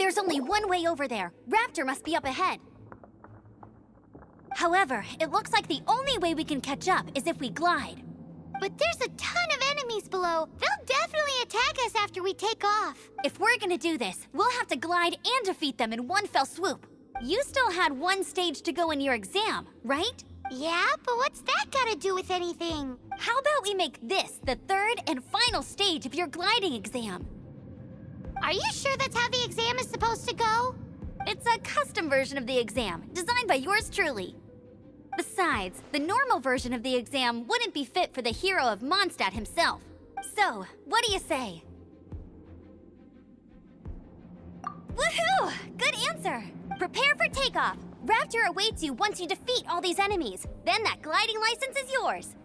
There's only one way over there. Raptor must be up ahead. However, it looks like the only way we can catch up is if we glide. But there's a ton of enemies below. They'll definitely attack us after we take off. If we're gonna do this, we'll have to glide and defeat them in one fell swoop. You still had one stage to go in your exam, right? Yeah, but what's that gotta do with anything? How about we make this the third and final stage of your gliding exam? Are you sure that's how the exam is supposed to go? It's a custom version of the exam, designed by yours truly. Besides, the normal version of the exam wouldn't be fit for the hero of Mondstadt himself. So, what do you say? Woohoo! Good answer! Prepare for takeoff. Raptor awaits you once you defeat all these enemies. Then that gliding license is yours.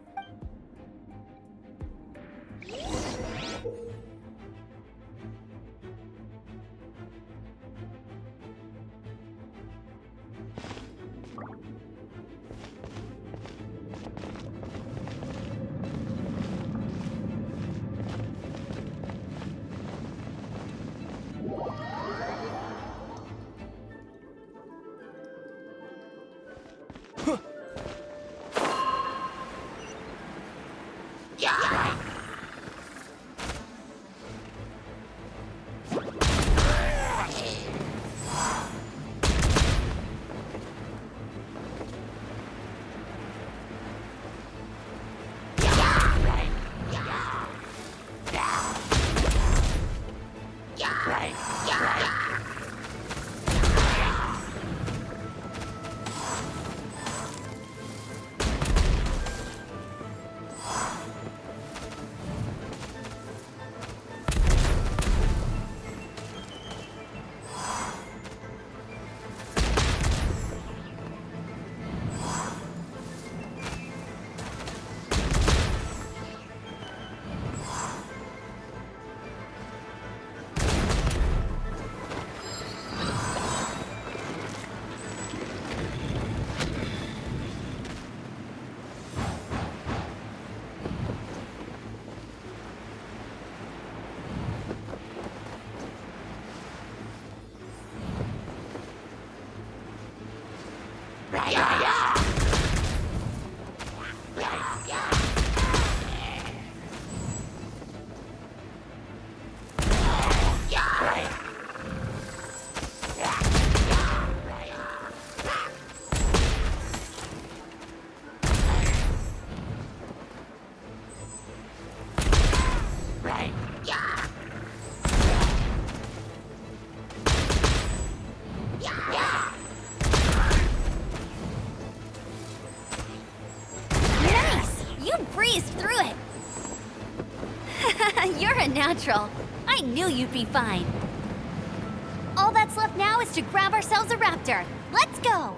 You're a natural. I knew you'd be fine. All that's left now is to grab ourselves a raptor. Let's go!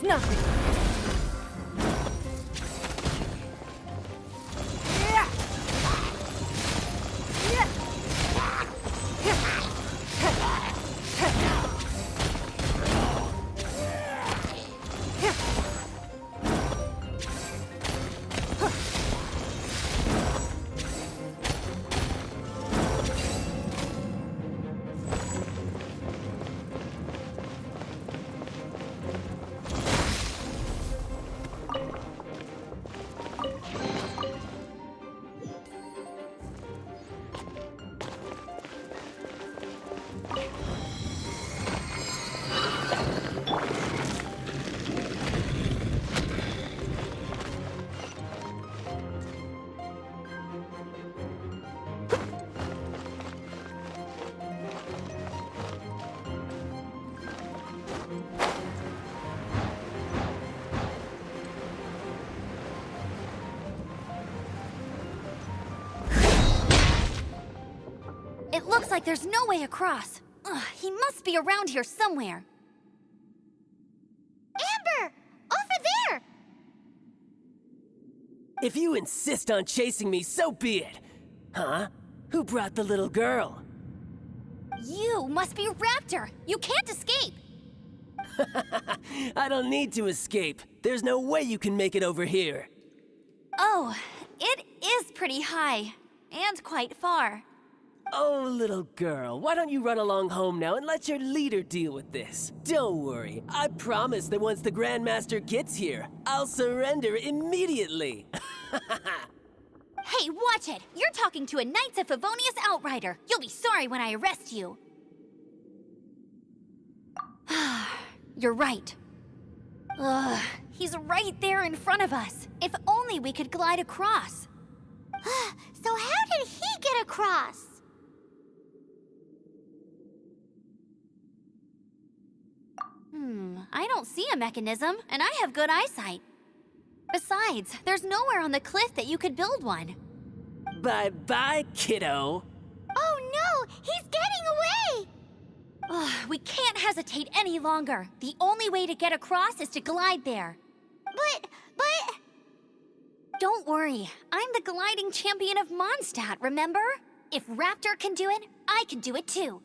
nothing. It looks like there's no way across. Ugh, he must be around here somewhere. Amber! Over there! If you insist on chasing me, so be it. Huh? Who brought the little girl? You must be Raptor. You can't escape. I don't need to escape. There's no way you can make it over here. Oh, it is pretty high. And quite far. Oh, little girl, why don't you run along home now and let your leader deal with this? Don't worry, I promise that once the Grandmaster gets here, I'll surrender immediately. Hey, watch it! You're talking to a Knights of Favonius outrider. You'll be sorry when I arrest you. You're right. Ugh, he's right there in front of us. If only we could glide across. So how did he get across? I don't see a mechanism, and I have good eyesight. Besides, there's nowhere on the cliff that you could build one. Bye-bye, kiddo. Oh no! He's getting away! Ugh, we can't hesitate any longer. The only way to get across is to glide there. But... Don't worry, I'm the gliding champion of Mondstadt, remember? If Raptor can do it, I can do it too.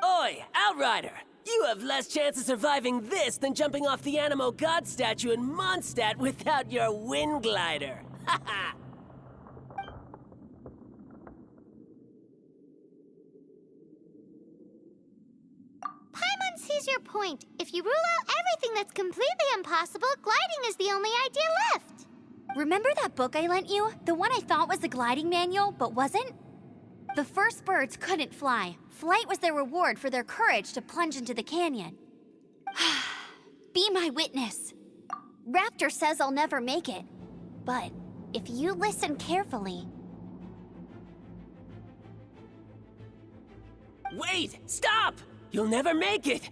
Oi, Outrider! You have less chance of surviving this than jumping off the Animo God statue in Mondstadt without your wind glider. Haha! Paimon sees your point. If you rule out everything that's completely impossible, gliding is the only idea left. Remember that book I lent you? The one I thought was the gliding manual, but wasn't? The first birds couldn't fly. Flight was their reward for their courage to plunge into the canyon. Be my witness. Raptor says I'll never make it. But if you listen carefully... Wait! Stop! You'll never make it!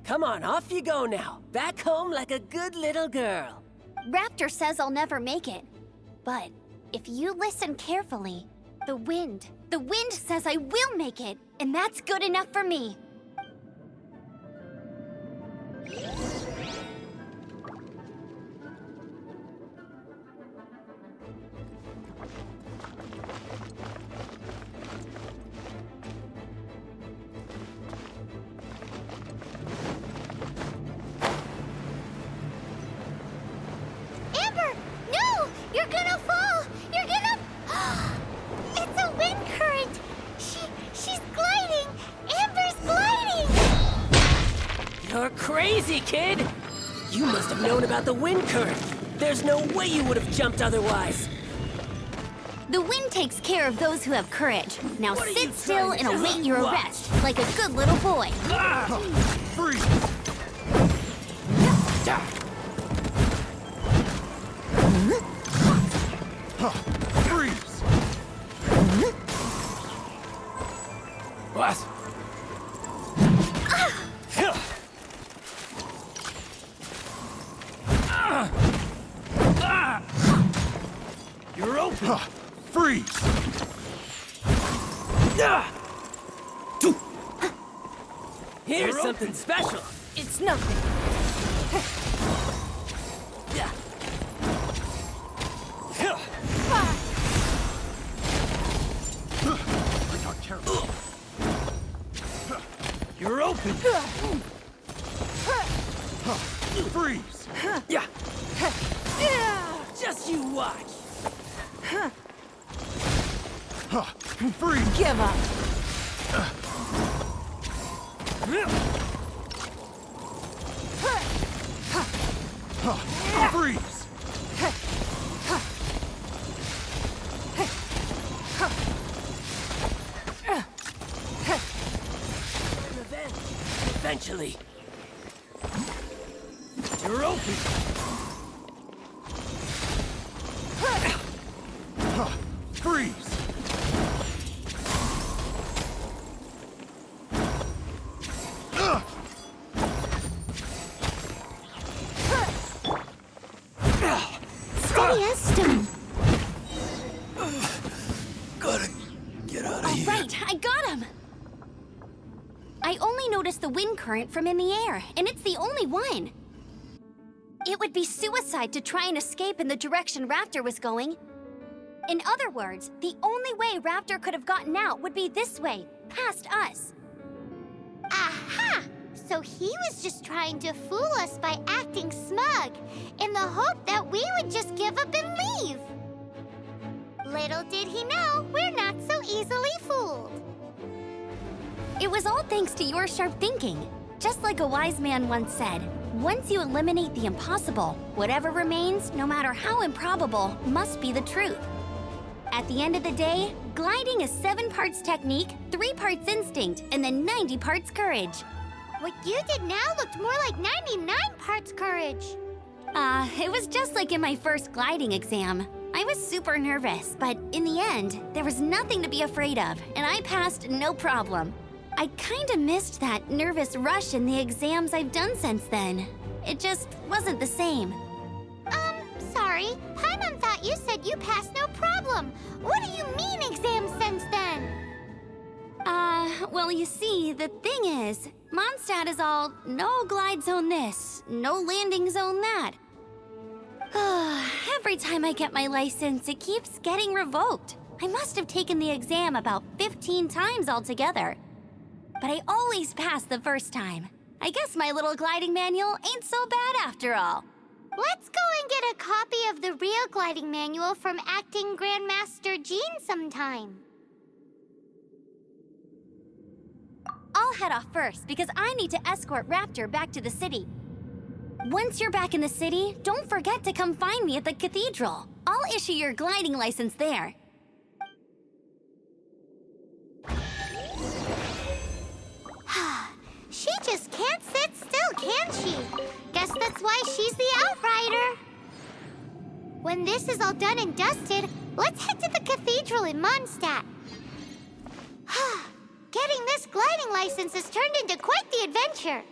Come on, off you go now. Back home like a good little girl. Raptor says I'll never make it. But if you listen carefully, the wind says I will make it, and that's good enough for me. Amber! No! You're gonna fall! You're gonna... It's a wind current! She's gliding! Amber's gliding! You're crazy, kid! You must have known about the wind current. There's no way you would have jumped otherwise. The wind takes care of those who have courage. Now What are you sit still trying and to await do? your What? arrest, like a good little boy. Freeze! Freeze! What? You're open! Freeze! Here's something special. It's nothing. Yeah. Just you watch. Freeze! Give up. Freeze! Eventually. You're open! Freeze! Steady as stone. Gotta get out of All here. right, I got him. I only noticed the wind current from in the air, and it's the only one. It would be suicide to try and escape in the direction Raptor was going. In other words, the only way Raptor could have gotten out would be this way, past us. Aha! So he was just trying to fool us by acting smug, in the hope that we would just give up and leave. Little did he know, we're not so easily fooled. It was all thanks to your sharp thinking. Just like a wise man once said, once you eliminate the impossible, whatever remains, no matter how improbable, must be the truth. At the end of the day, gliding is 7 parts technique, 3 parts instinct, and then 90 parts courage. What you did now looked more like 99 parts courage. It was just like in my first gliding exam. I was super nervous, but in the end, there was nothing to be afraid of, and I passed no problem. I kinda missed that nervous rush in the exams I've done since then. It just wasn't the same. Sorry. Paimon thought you said you passed no problem. What do you mean exams since then? Well, you see, the thing is, Mondstadt is all no glide zone this, no landing zone that. Every time I get my license, it keeps getting revoked. I must have taken the exam about 15 times altogether. But I always pass the first time. I guess my little gliding manual ain't so bad after all. Let's go and get a copy of the real gliding manual from Acting Grandmaster Jean sometime. I'll head off first because I need to escort Raptor back to the city. Once you're back in the city, don't forget to come find me at the cathedral. I'll issue your gliding license there. She just can't sit still, can she? Guess that's why she's the outrider. When this is all done and dusted, let's head to the cathedral in Mondstadt. Getting this gliding license has turned into quite the adventure.